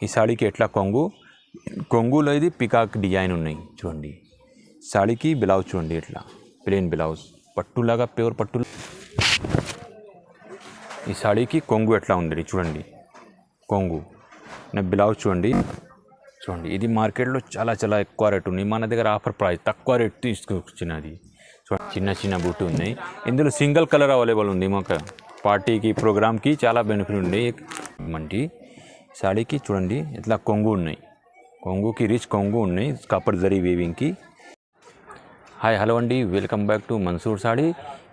ఈ సాడీకి ఎట్లా కొంగులో ఇది పికాక్ డిజైన్ ఉన్నాయి చూడండి. సాడీకి బ్లౌజ్ చూడండి ఇట్లా ప్లెయిన్ బ్లౌజ్ పట్టులాగా ప్యూర్ పట్టు. ఈ సాడీకి కొంగు ఎట్లా ఉంది చూడండి, కొంగు నా బ్లౌజ్ చూడండి. ఇది మార్కెట్లో చాలా చాలా ఎక్కువ రేట్ ఉంది, మన దగ్గర ఆఫర్ ప్రైస్ తక్కువ రేట్ తీసుకొచ్చినది. చిన్న చిన్న బూటీ ఉన్నాయి. ఇందులో సింగిల్ కలర్ అవైలబుల్ ఉంది. మాకు పార్టీకి ప్రోగ్రామ్కి చాలా బెనిఫిట్ ఉంది. మంచి సాడీకి చూడండి ఇట్లా కొంగు ఉన్నాయి, కొంగుకి రిచ్ కొంగు ఉన్నాయి కాపర్ జరీ వీవింగ్కి. హాయ్ హలో అండి, welcome back to Mansoor saree.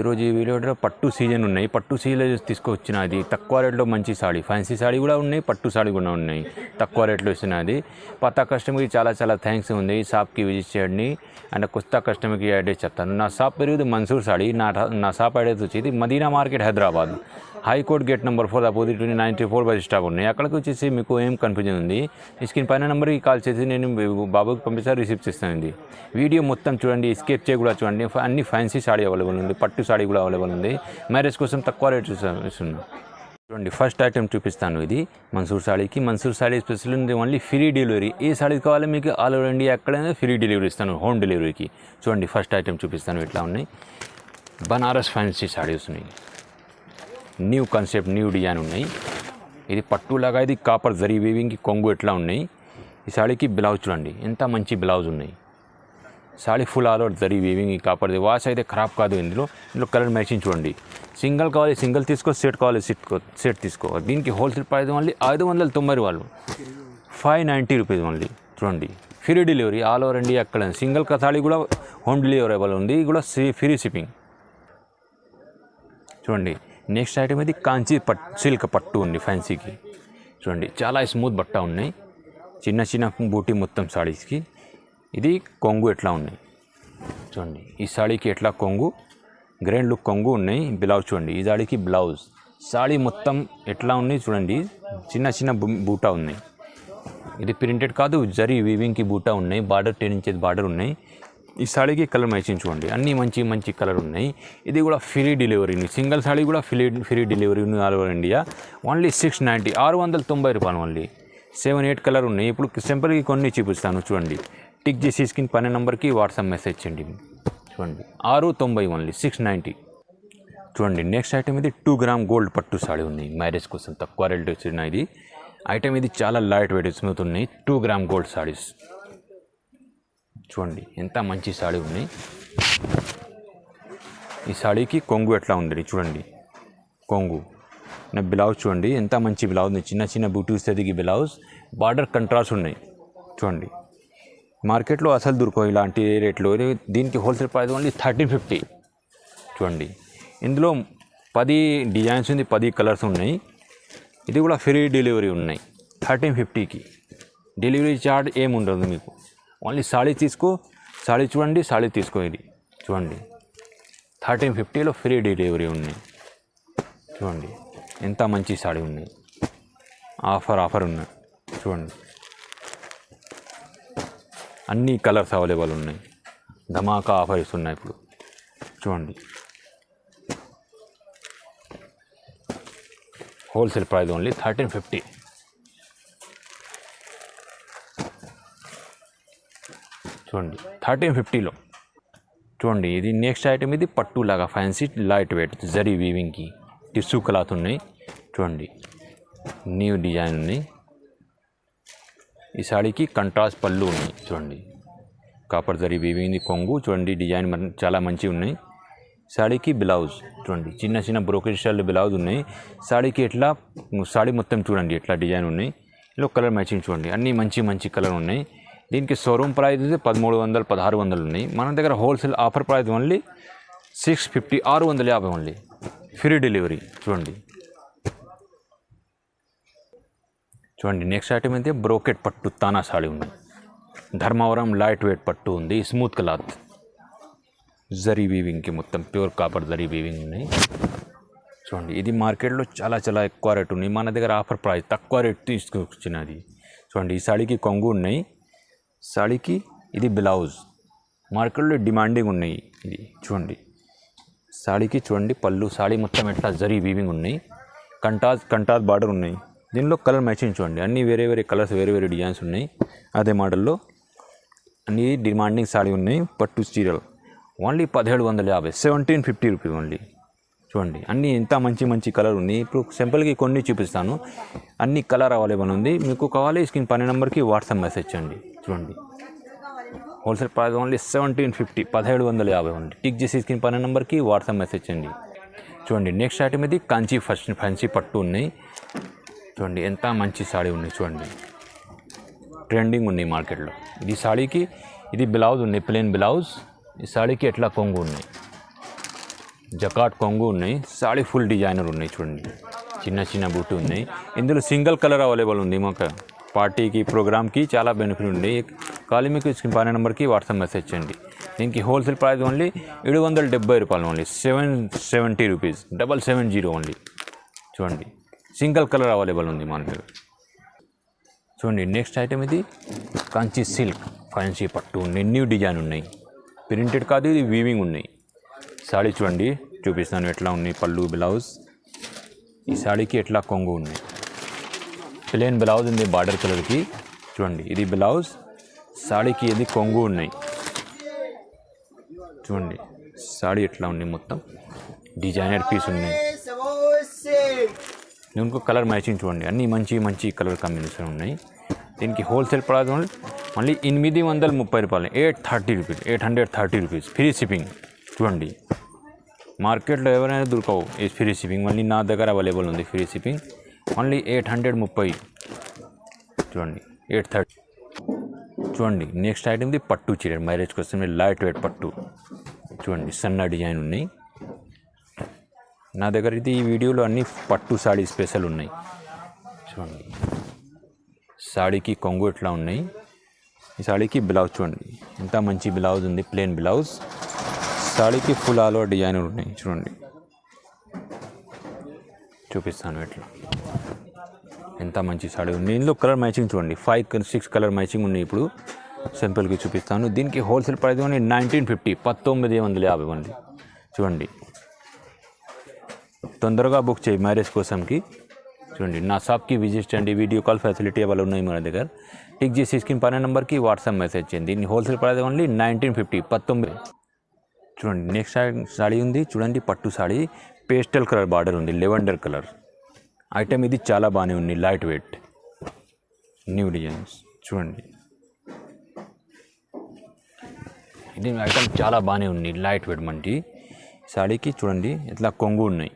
ఈరోజు ఈ వీడియోలో పట్టు సీజన్ ఉన్నాయి, పట్టు సీజన్ తీసుకొచ్చినది తక్కువ రేట్లో మంచి సాడీ, ఫ్యాన్సీ సాడీ కూడా ఉన్నాయి, పట్టు సాడీ కూడా ఉన్నాయి తక్కువ రేట్లో ఇస్తున్నది. కొత్త కస్టమర్కి చాలా చాలా థ్యాంక్స్ ఉంది. షాప్కి విజిట్ చేయండి అండ్ కొత్త కస్టమర్కి అడ్రస్ చెప్తాను. నా షాప్ పేరు మన్సూర్ సాడీ. నా షాప్ అడ్రస్ వచ్చేది Madina market Hyderabad, high court gate number 4 opposite 94 bus stop ఉన్నాయి. అక్కడికి వచ్చేసి మీకు ఏం కన్ఫ్యూజన్ ఉంది, స్క్రీన్ పైన నెంబర్కి కాల్ చేసి నేను బాబుకి పంపిస్తాను, రిసీవ్ చేస్తానండి. వీడియో మొత్తం చూడండి, స్కెచ్ కూడా చూడండి. అన్ని ఫ్యాన్సీ సాడీ అవైలబుల్ ఉంది, పట్టు సాడీ కూడా అవైలబుల్ ఉంది. మ్యారేజ్ కోసం తక్కువ రేట్ ఇస్తున్నాను. చూడండి ఫస్ట్ ఐటెం చూపిస్తాను. ఇది మన్సూర్ సాడీకి. మన్సూర్ సాడీ స్పెషల్ ఉంది ఓన్లీ ఫ్రీ డెలివరీ. ఏ సాడీ కావాలి మీకు ఆల్ ఓవర్ ఇండియా ఎక్కడైనా ఫ్రీ డెలివరీ ఇస్తాను, హోమ్ డెలివరీకి. చూడండి ఫస్ట్ ఐటెం చూపిస్తాను. ఇట్లా ఉన్నాయి బనారస్ ఫ్యాన్సీ సాడీస్ ఉన్నాయి, న్యూ కాన్సెప్ట్ న్యూ డిజైన్ ఉన్నాయి. ఇది పట్టులాగా ఇది కాపర్ జరీ వీవింగ్కి కొంగు ఎట్లా ఉన్నాయి. ఈ సాడీకి బ్లౌజ్ చూడండి ఎంత మంచి బ్లౌజ్ ఉన్నాయి. Saree full all over zari weaving ఈ కాపర్ది, వాష్ అయితే ఖరాబ్ కాదు. ఇందులో కలర్ మ్యాచింగ్ చూడండి. సింగిల్ కావాలి సింగిల్ తీసుకో, సెట్ కావాలి సెట్ తీసుకో. దీనికి హోల్సేల్ ప్రైస్ ఓన్లీ 590 వాళ్ళు, 590 రూపీస్ ఓన్లీ. చూడండి free delivery all over India ఎక్కడ. సింగిల్ సాడీ కూడా హోమ్ డెలివరీ అవైలబుల్ ఉంది, ఇది కూడా ఫ్రీ షిప్పింగ్. చూడండి నెక్స్ట్ ఐటమ్ ఇది కాంచీ సిల్క్ పట్టు ఉంది ఫ్యాన్సీకి. చూడండి చాలా స్మూత్ బట్ట ఉన్నాయి, చిన్న చిన్న బూటీ మొత్తం సాడీస్కి. ఇది కొంగు ఎట్లా ఉన్నాయి చూడండి. ఈ సాడీకి ఎట్లా కొంగు గ్రాండ్ లుక్ కొంగు ఉన్నాయి. బ్లౌజ్ చూడండి, ఈ సాడీకి బ్లౌజ్. సాడీ మొత్తం ఎట్లా ఉన్నాయి చూడండి, చిన్న చిన్న బూటా ఉన్నాయి. ఇది ప్రింటెడ్ కాదు, జరీ వీవింగ్కి బూటా ఉన్నాయి. బార్డర్ 10 ఇంచెస్ బార్డర్ ఉన్నాయి. ఈ సాడీకి కలర్ మ్యాచింగ్ చూడండి, అన్నీ మంచి మంచి కలర్ ఉన్నాయి. ఇది కూడా ఫ్రీ డెలివరీ, సింగిల్ సాడీ కూడా free delivery all over India. Only 690, 690 రూపాయలు ఓన్లీ. 7-8 కలర్ ఉన్నాయి. ఇప్పుడు సింపుల్కి కొన్ని చూపిస్తాను చూడండి. టిక్ చేసి స్క్రీన్ పైన నెంబర్కి వాట్సాప్ మెసేజ్ చేయండి. చూడంండి 690 ఓన్లీ 690. చూడండి నెక్స్ట్ ఐటమ్ ఇది 2 గ్రామ్ గోల్డ్ పట్టు సాడీ ఉన్నాయి. మ్యారేజ్ కోసం తక్కువ రేట్ వచ్చిన ఇది ఐటమ్. ఇది చాలా లైట్ వెయిట్ స్మూత్ ఉన్నాయి. 2 గ్రామ్ గోల్డ్ సాడీస్ చూడండి ఎంత మంచి సాడీ ఉన్నాయి. ఈ సాడీకి కొంగు ఎట్లా ఉంది చూడండి, కొంగు నా బ్లౌజ్ చూడండి ఎంత మంచి బ్లౌజ్ ఉంది. చిన్న చిన్న బూటీస్ ఎదిగి బ్లౌజ్, బార్డర్ కంట్రాస్ట్ ఉన్నాయి. చూడండి మార్కెట్లో అసలు దొరకవు ఇలాంటి రేట్లో. దీనికి హోల్సేల్ ప్రైస్ ఓన్లీ 1350. చూడండి ఇందులో 10 డిజైన్స్ ఉంది, 10 కలర్స్ ఉన్నాయి. ఇది కూడా ఫ్రీ డెలివరీ ఉన్నాయి 1350కి. డెలివరీ ఛార్జ్ ఏముండదు మీకు. ఓన్లీ సాడీ తీసుకో, సాడీ చూడండి, సాడీ తీసుకో. ఇది చూడండి 1350లో ఫ్రీ డెలివరీ ఉన్నాయి. చూడండి ఎంత మంచి సాడీ ఉన్నాయి. ఆఫర్ ఉన్నాయి చూడండి. అన్ని కలర్స్ అవైలబుల్ ఉన్నాయి. ధమాకా ఆఫర్ ఇస్తున్నాయి ఇప్పుడు. చూడండి హోల్సేల్ ప్రైస్ ఓన్లీ 1350. చూడండి 1350లో. చూడండి ఇది నెక్స్ట్ ఐటమ్. ఇది పట్టులాగా ఫ్యాన్సీ లైట్ వెయిట్ జరీ వీవింగ్కి టిష్యూ క్లాత్ ఉన్నాయి. చూడండి న్యూ డిజైన్ ఉన్నాయి. ఈ సాడీకి కంట్రాస్ట్ పళ్ళు ఉన్నాయి. చూడండి కాపర్ జరీ వీవింగ్ కొంగు చూడండి, డిజైన్ చాలా మంచిగా ఉన్నాయి. సాడీకి బ్లౌజ్ చూడండి, చిన్న చిన్న బ్రోకెట్ స్టైల్ బ్లౌజ్ ఉన్నాయి. సాడీకి ఎట్లా సాడీ మొత్తం చూడండి ఎట్లా డిజైన్ ఉన్నాయి. ఇలా కలర్ మ్యాచింగ్ చూడండి, అన్నీ మంచి మంచి కలర్ ఉన్నాయి. దీనికి షోరూమ్ ప్రైస్ 1300, 1600 ఉన్నాయి. మన దగ్గర wholesale offer price only 650, 650 only. Free delivery. చూడండి నెక్స్ట్ ఐటమ్ అయితే బ్రోకెట్ పట్టు తానా సాడీ ఉంది. ధర్మవరం లైట్ వెయిట్ పట్టు ఉంది, స్మూత్ క్లాత్ జరీ వీవింగ్కి మొత్తం ప్యూర్ కాపర్ జరీ వీవింగ్ ఉన్నాయి. చూడండి ఇది మార్కెట్లో చాలా చాలా ఎక్కువ రేట్ ఉన్నాయి. మన దగ్గర ఆఫర్ ప్రైస్ తక్కువ రేట్ తీసుకొచ్చినది. చూడండి ఈ సాడీకి కొంగు ఉన్నాయి. సాడీకి ఇది బ్లౌజ్, మార్కెట్లో డిమాండింగ్ ఉన్నాయి. ఇది చూడండి సాడీకి చూడండి పళ్ళు. సాడీ మొత్తం ఎట్లా జరీ వీవింగ్ ఉన్నాయి. కంటాస్ బార్డర్ ఉన్నాయి. దీనిలో కలర్ మ్యాచింగ్ చూడండి, అన్నీ వేరే వేరే కలర్స్, వేరే వేరే డిజైన్స్ ఉన్నాయి. అదే మోడల్లో అన్నీ డిమాండింగ్ సారీ ఉన్నాయి. పట్టు చీరలు ఓన్లీ 1750, 1750 రూపీస్ ఓన్లీ. చూడండి అన్నీ ఎంత మంచి మంచి కలర్ ఉంది. ఇప్పుడు సింపుల్గా కొన్ని చూపిస్తాను. అన్ని కలర్ అవైలబుల్ ఉంది. మీకు కావాలి స్క్రీన్ పైన నెంబర్కి వాట్సాప్ మెసేజ్ చేయండి. చూడండి wholesale price only 1750, 1750 only. Tick చేసి స్క్రీన్ పైన నెంబర్కి వాట్సాప్ మెసేజ్ చేయండి. చూడండి నెక్స్ట్ ఐటమ్ ఇది కంచి ఫ్యాన్సీ పట్టు ఉన్నాయి. చూడండి ఎంత మంచి సాడీ ఉన్నాయి. చూడండి ట్రెండింగ్ ఉన్నాయి మార్కెట్లో. ఇది సాడీకి ఇది బ్లౌజ్ ఉన్నాయి, ప్లెయిన్ బ్లౌజ్. ఈ సాడీకి ఎట్లా కొంగు ఉన్నాయి, జకాట్ కొంగు ఉన్నాయి. సాడీ ఫుల్ డిజైనర్ ఉన్నాయి. చూడండి చిన్న చిన్న బూటీ ఉన్నాయి. ఇందులో సింగిల్ కలర్ అవైలబుల్ ఉంది. మాకు పార్టీకి ప్రోగ్రామ్కి చాలా బెనిఫిట్ ఉంది. కాలి మీకు స్క్రీన్ పైన నెంబర్కి వాట్సాప్ మెసేజ్ చేయండి. దీనికి హోల్సేల్ ప్రైస్ ఓన్లీ 770 రూపాయలు ఓన్లీ. 770 rupees, 770 only. చూడండి సింగిల్ కలర్ అవైలబుల్ ఉంది మన దగ్గర. చూడండి నెక్స్ట్ ఐటమ్ ఇది కంచి సిల్క్ ఫ్యాన్సీ పట్టు ఉన్నాయి. న్యూ డిజైన్ ఉన్నాయి, ప్రింటెడ్ కాదు, ఇది వీవింగ్ ఉన్నాయి. సాడీ చూడండి చూపిస్తాను ఎట్లా ఉన్నాయి. పళ్ళు బ్లౌజ్, ఈ సాడీకి ఎట్లా కొంగు ఉన్నాయి. ప్లెయిన్ బ్లౌజ్ ఉంది బార్డర్ కలర్కి. చూడండి ఇది బ్లౌజ్, సాడీకి ఇది కొంగు ఉన్నాయి. చూడండి సాడీ ఎట్లా ఉంది, మొత్తం డిజైనర్ పీస్ ఉన్నాయి. దీనికి కలర్ మ్యాచింగ్ చూడండి, అన్నీ మంచి మంచి కలర్ కాంబినేషన్ ఉన్నాయి. దీనికి హోల్సేల్ ప్రైస్ మళ్ళీ 830 రూపాయలు, 830 రూపీస్, 830 రూపీస్ ఫ్రీ షిప్పింగ్. చూడండి మార్కెట్లో ఎవరైనా దొరకవు ఈ ఫ్రీ షిప్పింగ్, మళ్ళీ నా దగ్గర అవైలబుల్ ఉంది ఫ్రీ షిప్పింగ్. ఓన్లీ 830. చూడండి 830. చూడండి నెక్స్ట్ ఐటమ్ది పట్టు చీర, మ్యారేజ్ కోసం లైట్ వెయిట్ పట్టు. చూడండి సన్న డిజైన్ ఉన్నాయి నా దగ్గర. ఇది ఈ వీడియోలో అన్ని పట్టు సాడీ స్పెషల్ ఉన్నాయి. చూడండి సాడీకి కొంగు ఎట్లా ఉన్నాయి. ఈ సాడీకి బ్లౌజ్ చూడండి ఎంత మంచి బ్లౌజ్ ఉంది, ప్లెయిన్ బ్లౌజ్. సాడీకి ఫుల్ ఆల్ ఓవర్ డిజైనర్ ఉన్నాయి. చూడండి చూపిస్తాను ఎట్లా, ఎంత మంచి సాడీ ఉంది. ఇందులో కలర్ మ్యాచింగ్ చూడండి 5-6 కలర్ మ్యాచింగ్ ఉన్నాయి. ఇప్పుడు సింపుల్గా చూపిస్తాను. దీనికి హోల్సేల్ ప్రైస్ ఓన్లీ 1950, 1950 ఉంది. చూడండి తొందరగా బుక్ చేయి మ్యారేజ్ కోసంకి. చూడండి నా షాప్కి విజిట్ చేయండి. వీడియో కాల్ ఫెసిలిటీ అవైలబుల్ ఉన్నాయి మన దగ్గర. టిక్ చేసి స్క్రీన్ పైన నెంబర్కి వాట్సాప్ మెసేజ్ చేయండి. దీన్ని హోల్సేల్ ప్రైస్ ఓన్లీ 1950, 19. చూడండి నెక్స్ట్ సాడీ ఉంది. చూడండి పట్టు సాడీ, పేస్టల్ కలర్ బార్డర్ ఉంది, లెవెండర్ కలర్ ఐటమ్. ఇది చాలా బాగానే ఉంది, లైట్ వెయిట్ న్యూ డిజైన్స్. చూడండి ఇది ఐటమ్ చాలా బాగానే ఉంది, లైట్ వెయిట్ మంచి సాడీకి. చూడండి ఇట్లా కొంగు ఉన్నాయి,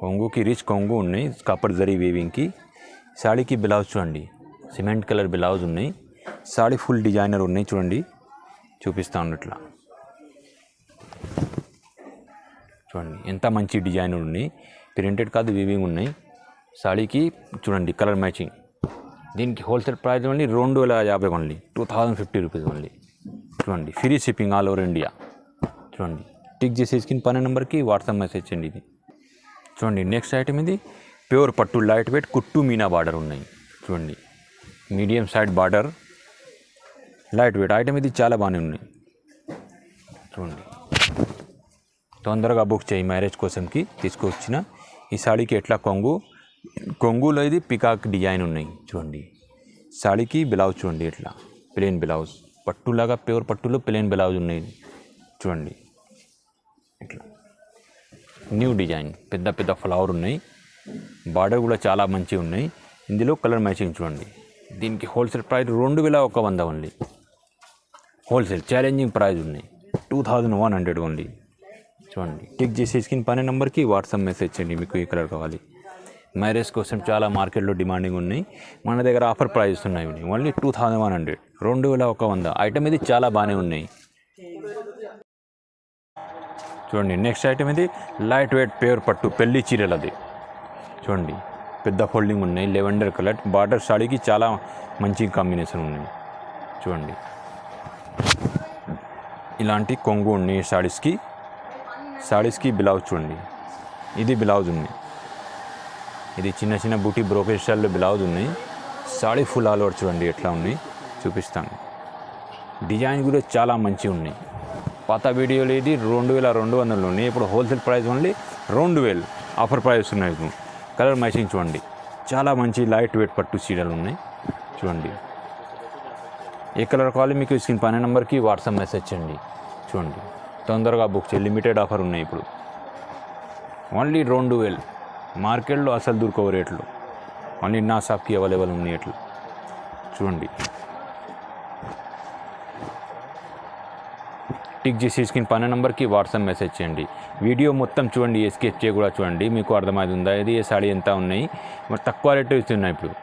కొంగుకి రిచ్ కొంగు ఉన్నాయి, కాపర్ జరీ వీవింగ్కి. సాడీకి బ్లౌజ్ చూడండి సిమెంట్ కలర్ బ్లౌజ్ ఉన్నాయి. సాడీ ఫుల్ డిజైనర్ ఉన్నాయి. చూడండి చూపిస్తా ఉన్నట్లా. చూడండి ఎంత మంచి డిజైనర్ ఉన్నాయి, ప్రింటెడ్ కాదు వీవింగ్ ఉన్నాయి. సాడీకి చూడండి కలర్ మ్యాచింగ్. దీనికి wholesale price only 2050 only, 2050 rupees only. చూడండి free shipping all over India. చూడండి టిక్ చేసి స్క్రీన్ పైన నెంబర్కి వాట్సాప్ మెసేజ్ చేయండి. ఇది చూడండి నెక్స్ట్ ఐటమ్ ఇది ప్యూర్ పట్టు లైట్ వెయిట్ కుట్టు మీనా బార్డర్ ఉన్నాయి. చూడండి medium side border light weight item. ఇది చాలా బాగానే ఉన్నాయి. చూడండి తొందరగా బుక్ చేయి మ్యారేజ్ కోసంకి తీసుకొచ్చిన. ఈ సాడీకి ఎట్లా కొంగులో ఇది పికాక్ డిజైన్ ఉన్నాయి. చూడండి సాడీకి బ్లౌజ్ చూడండి ఎట్లా ప్లెయిన్ బ్లౌజ్, పట్టులాగా ప్యూర్ పట్టులో ప్లెయిన్ బ్లౌజ్ ఉన్నాయి. చూడండి ఇట్లా న్యూ డిజైన్, పెద్ద పెద్ద ఫ్లవర్ ఉన్నాయి. బార్డర్ కూడా చాలా మంచిగా ఉన్నాయి. ఇందులో కలర్ మ్యాచింగ్ చూడండి. దీనికి wholesale price 2100 only. Wholesale challenging price ఉన్నాయి 2100 ఓన్లీ. చూడండి టిక్ చేసి స్క్రీన్ పైన నెంబర్కి వాట్సాప్ మెసేజ్ చేయండి మీకు ఏ కలర్ కావాలి. మ్యారేజ్ కోసం చాలా మార్కెట్లో డిమాండింగ్ ఉన్నాయి. మన దగ్గర ఆఫర్ ప్రైజెస్ ఉన్నాయి ఓన్లీ 2100, 2100 ఐటమ్. ఇది చాలా బాగానే ఉన్నాయి. చూడండి నెక్స్ట్ ఐటమ్ ఇది లైట్ వెయిట్ ప్యూర్ పట్టు పెళ్లి చీరలది. చూడండి పెద్ద ఫోల్డింగ్ ఉన్నాయి, లెవెండర్ కలర్ బార్డర్. సాడీకి చాలా మంచి కాంబినేషన్ ఉన్నాయి. చూడండి ఇలాంటి కొంగు ఉన్నాయి సాడీస్కి బ్లౌజ్ చూడండి ఇది బ్లౌజ్ ఉంది. ఇది చిన్న చిన్న బూటీ బ్రోకేజ్ స్టైల్లో బ్లౌజ్ ఉన్నాయి. సాడీ ఫుల్ ఆల్ ఓవర్ చూడండి ఎట్లా ఉన్నాయి చూపిస్తాను. డిజైన్ కూడా చాలా మంచిగా ఉన్నాయి. పాత వీడియోలో ఇది 2200 ఉన్నాయి. ఇప్పుడు wholesale price only 2000 offer price ఉన్నాయి. కలర్ మ్యాచింగ్ చూడండి చాలా మంచి లైట్ వెయిట్ పట్టు చీరలు ఉన్నాయి చూడండి. ఏ కలర్ కావాలి మీకు స్క్రీన్ పైన నెంబర్కి వాట్సాప్ మెసేజ్ చేయండి. చూడండి తొందరగా బుక్ చేయండి, లిమిటెడ్ ఆఫర్ ఉన్నాయి ఇప్పుడు. ఓన్లీ 2000 మార్కెట్లో అసలు దొరకవు రేట్లు, ఓన్లీ నా షాప్కి అవైలబుల్ ఉన్నాయి ఎట్లు. చూడండి టిక్ చేసి స్క్రీన్ పైన నెంబర్కి వాట్సాప్ మెసేజ్ చేయండి. వీడియో మొత్తం చూడండి, స్కెచ్ కూడా చూడండి, మీకు అర్థమవుతుందా ఇది ఏ సాడీ ఎంత ఉన్నాయి. మరి తక్కువ రేటు ఇస్తున్నాయి ఇప్పుడు.